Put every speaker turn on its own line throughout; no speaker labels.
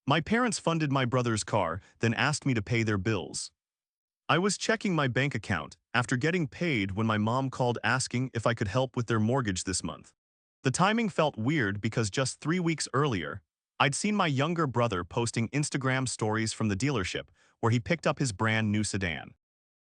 My parents funded my brother's car, then asked me to pay their bills. I was checking my bank account after getting paid when my mom called asking if I could help with their mortgage this month. The timing felt weird because just 3 weeks earlier, I'd seen my younger brother posting Instagram stories from the dealership where he picked up his brand new sedan.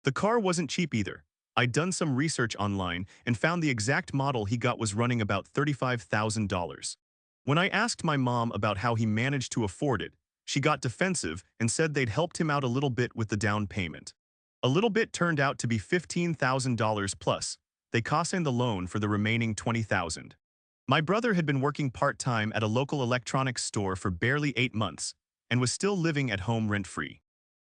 The car wasn't cheap either. I'd done some research online and found the exact model he got was running about $35,000. When I asked my mom about how he managed to afford it, she got defensive and said they'd helped him out a little bit with the down payment. A little bit turned out to be $15,000 plus. They co-signed the loan for the remaining $20,000. My brother had been working part-time at a local electronics store for barely 8 months and was still living at home rent-free.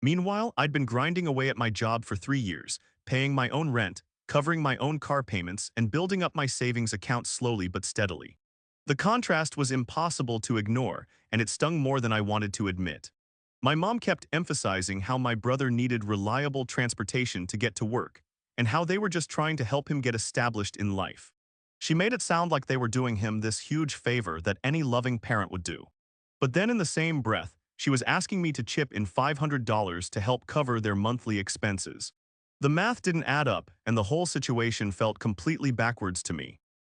Meanwhile, I'd been grinding away at my job for 3 years, paying my own rent, covering my own car payments, and building up my savings account slowly but steadily. The contrast was impossible to ignore, and it stung more than I wanted to admit. My mom kept emphasizing how my brother needed reliable transportation to get to work, and how they were just trying to help him get established in life. She made it sound like they were doing him this huge favor that any loving parent would do. But then in the same breath, she was asking me to chip in $500 to help cover their monthly expenses. The math didn't add up, and the whole situation felt completely backwards to me.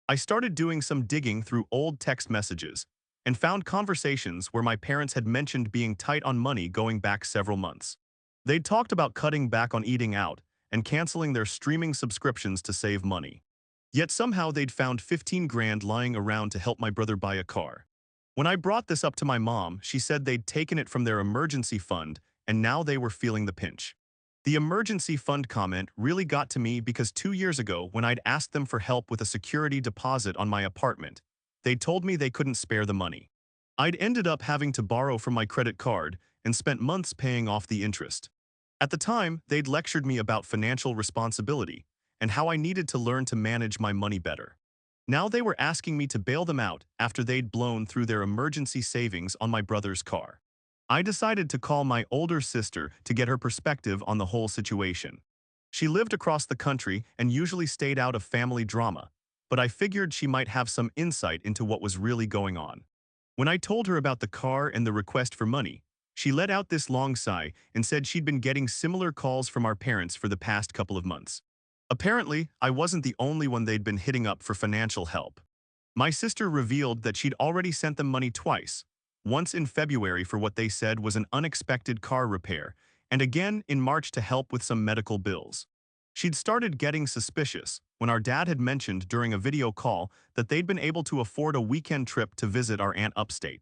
I started doing some digging through old text messages and found conversations where my parents had mentioned being tight on money going back several months. They'd talked about cutting back on eating out and canceling their streaming subscriptions to save money. Yet somehow they'd found 15 grand lying around to help my brother buy a car. When I brought this up to my mom, she said they'd taken it from their emergency fund and now they were feeling the pinch. The emergency fund comment really got to me because 2 years ago, when I'd asked them for help with a security deposit on my apartment, they told me they couldn't spare the money. I'd ended up having to borrow from my credit card and spent months paying off the interest. At the time, they'd lectured me about financial responsibility and how I needed to learn to manage my money better. Now they were asking me to bail them out after they'd blown through their emergency savings on my brother's car. I decided to call my older sister to get her perspective on the whole situation. She lived across the country and usually stayed out of family drama, but I figured she might have some insight into what was really going on. When I told her about the car and the request for money, she let out this long sigh and said she'd been getting similar calls from our parents for the past couple of months. Apparently, I wasn't the only one they'd been hitting up for financial help. My sister revealed that she'd already sent them money twice, once in February for what they said was an unexpected car repair, and again in March to help with some medical bills. She'd started getting suspicious when our dad had mentioned during a video call that they'd been able to afford a weekend trip to visit our aunt upstate.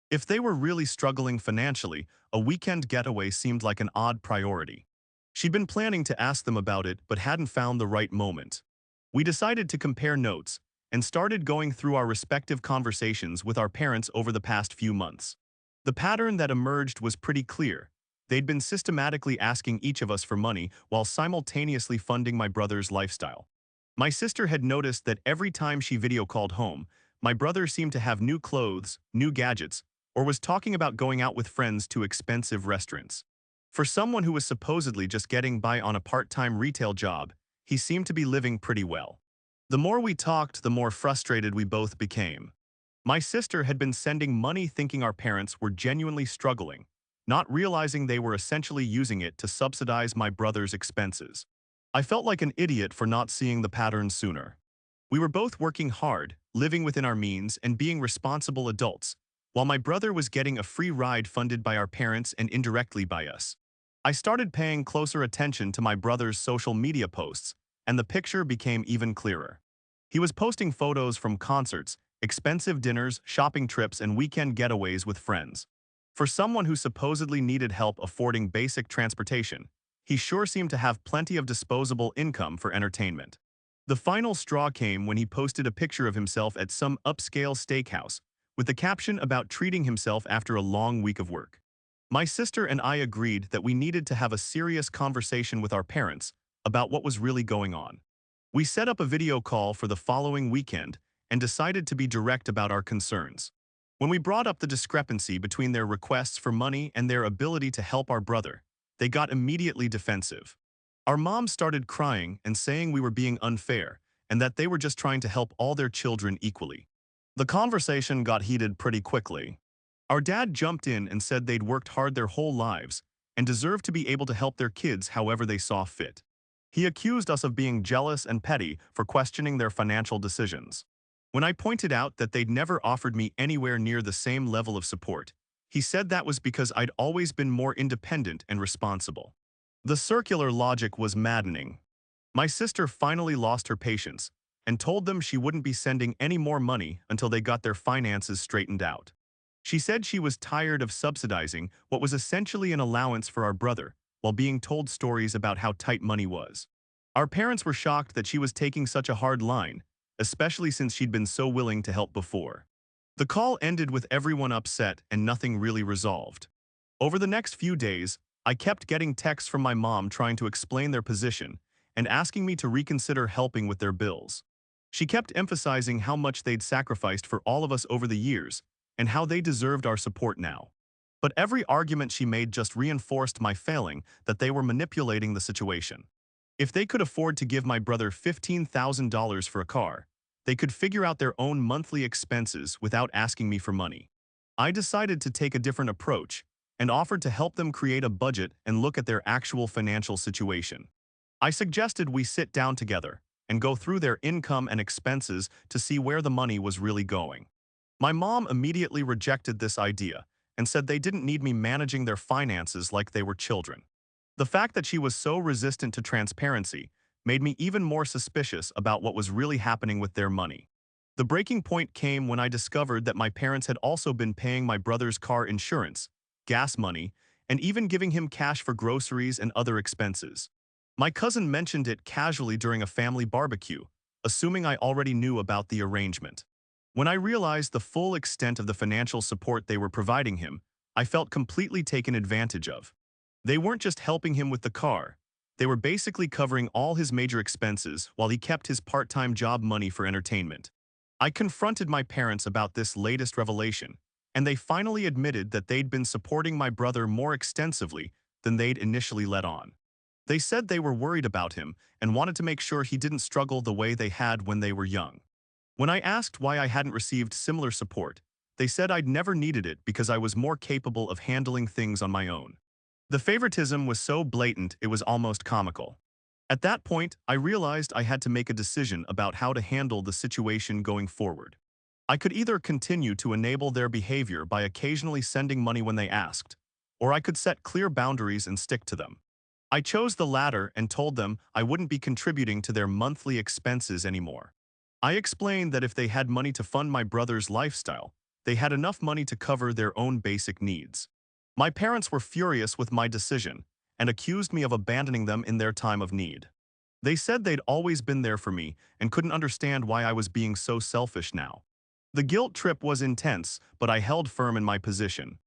If they were really struggling financially, a weekend getaway seemed like an odd priority. She'd been planning to ask them about it but hadn't found the right moment. We decided to compare notes and started going through our respective conversations with our parents over the past few months. The pattern that emerged was pretty clear. They'd been systematically asking each of us for money while simultaneously funding my brother's lifestyle. My sister had noticed that every time she video called home, my brother seemed to have new clothes, new gadgets, or was talking about going out with friends to expensive restaurants. For someone who was supposedly just getting by on a part-time retail job, he seemed to be living pretty well. The more we talked, the more frustrated we both became. My sister had been sending money thinking our parents were genuinely struggling, not realizing they were essentially using it to subsidize my brother's expenses. I felt like an idiot for not seeing the pattern sooner. We were both working hard, living within our means, and being responsible adults, while my brother was getting a free ride funded by our parents and indirectly by us. I started paying closer attention to my brother's social media posts, and the picture became even clearer. He was posting photos from concerts, expensive dinners, shopping trips, and weekend getaways with friends. For someone who supposedly needed help affording basic transportation, he sure seemed to have plenty of disposable income for entertainment. The final straw came when he posted a picture of himself at some upscale steakhouse, with the caption about treating himself after a long week of work. My sister and I agreed that we needed to have a serious conversation with our parents about what was really going on. We set up a video call for the following weekend and decided to be direct about our concerns. When we brought up the discrepancy between their requests for money and their ability to help our brother, they got immediately defensive. Our mom started crying and saying we were being unfair and that they were just trying to help all their children equally. The conversation got heated pretty quickly. Our dad jumped in and said they'd worked hard their whole lives and deserved to be able to help their kids however they saw fit. He accused us of being jealous and petty for questioning their financial decisions. When I pointed out that they'd never offered me anywhere near the same level of support, he said that was because I'd always been more independent and responsible. The circular logic was maddening. My sister finally lost her patience and told them she wouldn't be sending any more money until they got their finances straightened out. She said she was tired of subsidizing what was essentially an allowance for our brother while being told stories about how tight money was. Our parents were shocked that she was taking such a hard line, especially since she'd been so willing to help before. The call ended with everyone upset and nothing really resolved. Over the next few days, I kept getting texts from my mom trying to explain their position and asking me to reconsider helping with their bills. She kept emphasizing how much they'd sacrificed for all of us over the years and how they deserved our support now. But every argument she made just reinforced my feeling that they were manipulating the situation. If they could afford to give my brother $15,000 for a car, they could figure out their own monthly expenses without asking me for money. I decided to take a different approach and offered to help them create a budget and look at their actual financial situation. I suggested we sit down together and go through their income and expenses to see where the money was really going. My mom immediately rejected this idea and said they didn't need me managing their finances like they were children. The fact that she was so resistant to transparency made me even more suspicious about what was really happening with their money. The breaking point came when I discovered that my parents had also been paying my brother's car insurance, gas money, and even giving him cash for groceries and other expenses. My cousin mentioned it casually during a family barbecue, assuming I already knew about the arrangement. When I realized the full extent of the financial support they were providing him, I felt completely taken advantage of. They weren't just helping him with the car, they were basically covering all his major expenses while he kept his part-time job money for entertainment. I confronted my parents about this latest revelation, and they finally admitted that they'd been supporting my brother more extensively than they'd initially let on. They said they were worried about him and wanted to make sure he didn't struggle the way they had when they were young. When I asked why I hadn't received similar support, they said I'd never needed it because I was more capable of handling things on my own. The favoritism was so blatant it was almost comical. At that point, I realized I had to make a decision about how to handle the situation going forward. I could either continue to enable their behavior by occasionally sending money when they asked, or I could set clear boundaries and stick to them. I chose the latter and told them I wouldn't be contributing to their monthly expenses anymore. I explained that if they had money to fund my brother's lifestyle, they had enough money to cover their own basic needs. My parents were furious with my decision and accused me of abandoning them in their time of need. They said they'd always been there for me and couldn't understand why I was being so selfish now. The guilt trip was intense, but I held firm in my position.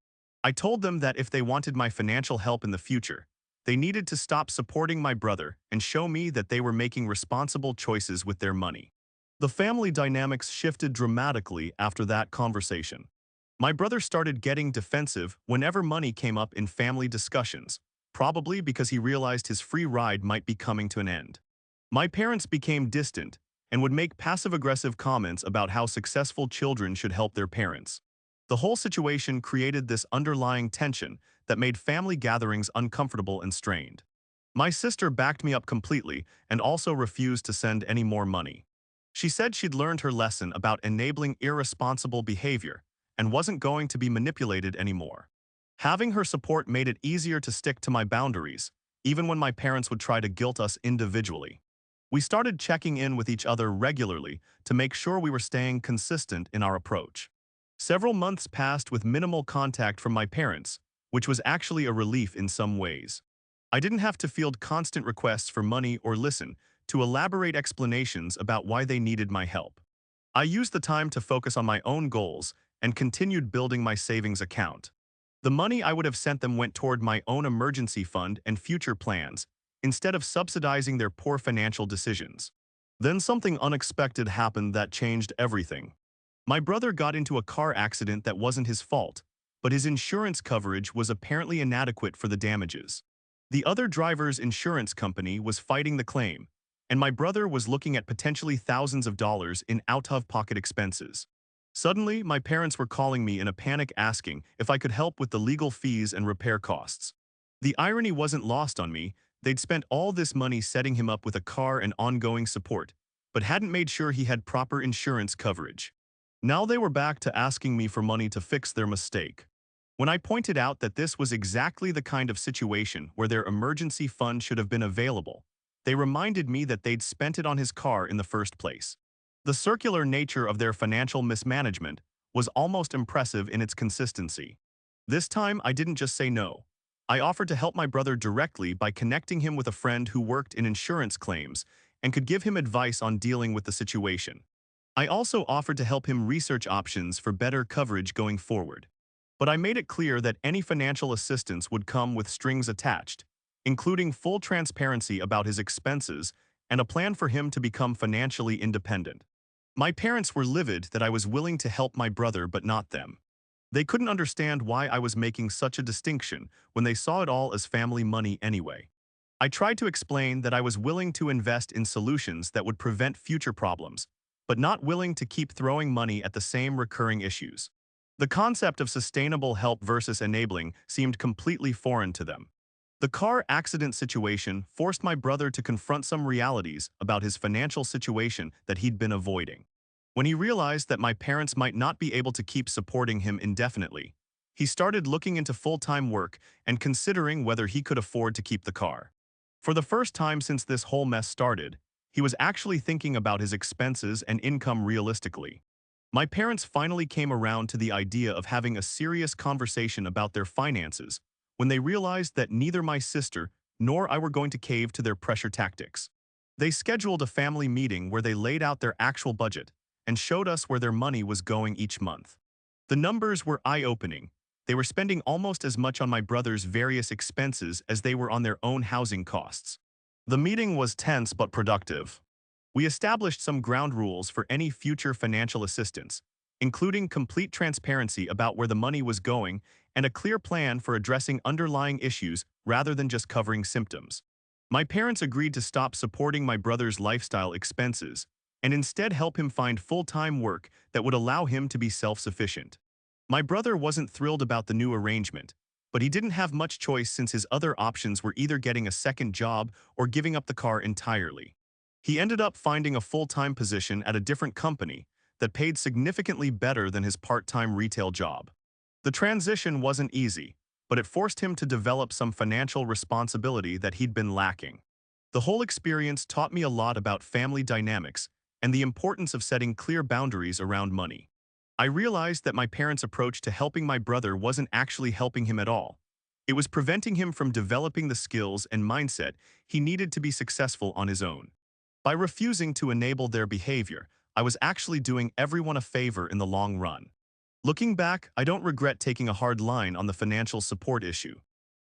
I told them that if they wanted my financial help in the future, they needed to stop supporting my brother and show me that they were making responsible choices with their money. The family dynamics shifted dramatically after that conversation. My brother started getting defensive whenever money came up in family discussions, probably because he realized his free ride might be coming to an end. My parents became distant and would make passive-aggressive comments about how successful children should help their parents. The whole situation created this underlying tension that made family gatherings uncomfortable and strained. My sister backed me up completely and also refused to send any more money. She said she'd learned her lesson about enabling irresponsible behavior and wasn't going to be manipulated anymore. Having her support made it easier to stick to my boundaries, even when my parents would try to guilt us individually. We started checking in with each other regularly to make sure we were staying consistent in our approach. Several months passed with minimal contact from my parents, which was actually a relief in some ways. I didn't have to field constant requests for money or listen to elaborate explanations about why they needed my help. I used the time to focus on my own goals and continued building my savings account. The money I would have sent them went toward my own emergency fund and future plans, instead of subsidizing their poor financial decisions. Then something unexpected happened that changed everything. My brother got into a car accident that wasn't his fault, but his insurance coverage was apparently inadequate for the damages. The other driver's insurance company was fighting the claim, and my brother was looking at potentially thousands of dollars in out-of-pocket expenses. Suddenly, my parents were calling me in a panic asking if I could help with the legal fees and repair costs. The irony wasn't lost on me. They'd spent all this money setting him up with a car and ongoing support, but hadn't made sure he had proper insurance coverage. Now they were back to asking me for money to fix their mistake. When I pointed out that this was exactly the kind of situation where their emergency fund should have been available, they reminded me that they'd spent it on his car in the first place. The circular nature of their financial mismanagement was almost impressive in its consistency. This time, I didn't just say no. I offered to help my brother directly by connecting him with a friend who worked in insurance claims and could give him advice on dealing with the situation. I also offered to help him research options for better coverage going forward. But I made it clear that any financial assistance would come with strings attached, including full transparency about his expenses and a plan for him to become financially independent. My parents were livid that I was willing to help my brother but not them. They couldn't understand why I was making such a distinction when they saw it all as family money anyway. I tried to explain that I was willing to invest in solutions that would prevent future problems, but not willing to keep throwing money at the same recurring issues. The concept of sustainable help versus enabling seemed completely foreign to them. The car accident situation forced my brother to confront some realities about his financial situation that he'd been avoiding. When he realized that my parents might not be able to keep supporting him indefinitely, he started looking into full-time work and considering whether he could afford to keep the car. For the first time since this whole mess started, he was actually thinking about his expenses and income realistically. My parents finally came around to the idea of having a serious conversation about their finances when they realized that neither my sister nor I were going to cave to their pressure tactics. They scheduled a family meeting where they laid out their actual budget and showed us where their money was going each month. The numbers were eye-opening. They were spending almost as much on my brother's various expenses as they were on their own housing costs. The meeting was tense but productive. We established some ground rules for any future financial assistance, including complete transparency about where the money was going and a clear plan for addressing underlying issues rather than just covering symptoms. My parents agreed to stop supporting my brother's lifestyle expenses and instead help him find full-time work that would allow him to be self-sufficient. My brother wasn't thrilled about the new arrangement, but he didn't have much choice since his other options were either getting a second job or giving up the car entirely. He ended up finding a full-time position at a different company that paid significantly better than his part-time retail job. The transition wasn't easy, but it forced him to develop some financial responsibility that he'd been lacking. The whole experience taught me a lot about family dynamics and the importance of setting clear boundaries around money. I realized that my parents' approach to helping my brother wasn't actually helping him at all. It was preventing him from developing the skills and mindset he needed to be successful on his own. By refusing to enable their behavior, I was actually doing everyone a favor in the long run. Looking back, I don't regret taking a hard line on the financial support issue.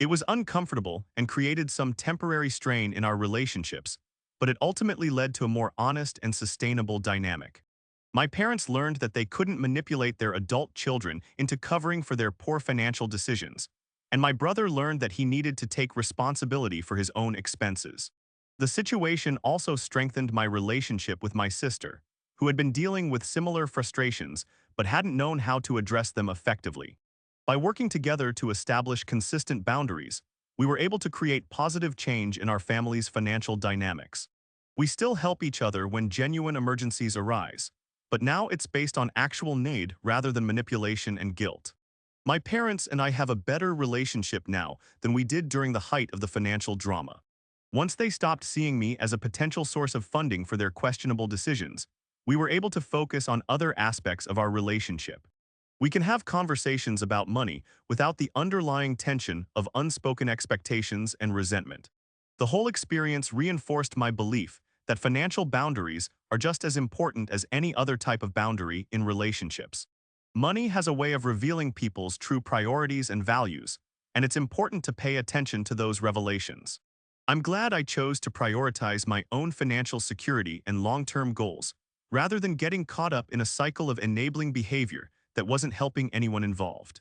It was uncomfortable and created some temporary strain in our relationships, but it ultimately led to a more honest and sustainable dynamic. My parents learned that they couldn't manipulate their adult children into covering for their poor financial decisions, and my brother learned that he needed to take responsibility for his own expenses. The situation also strengthened my relationship with my sister, who had been dealing with similar frustrations but hadn't known how to address them effectively. By working together to establish consistent boundaries, we were able to create positive change in our family's financial dynamics. We still help each other when genuine emergencies arise, but now it's based on actual need rather than manipulation and guilt. My parents and I have a better relationship now than we did during the height of the financial drama. Once they stopped seeing me as a potential source of funding for their questionable decisions, we were able to focus on other aspects of our relationship. We can have conversations about money without the underlying tension of unspoken expectations and resentment. The whole experience reinforced my belief that financial boundaries are just as important as any other type of boundary in relationships. Money has a way of revealing people's true priorities and values, and it's important to pay attention to those revelations. I'm glad I chose to prioritize my own financial security and long-term goals, rather than getting caught up in a cycle of enabling behavior that wasn't helping anyone involved.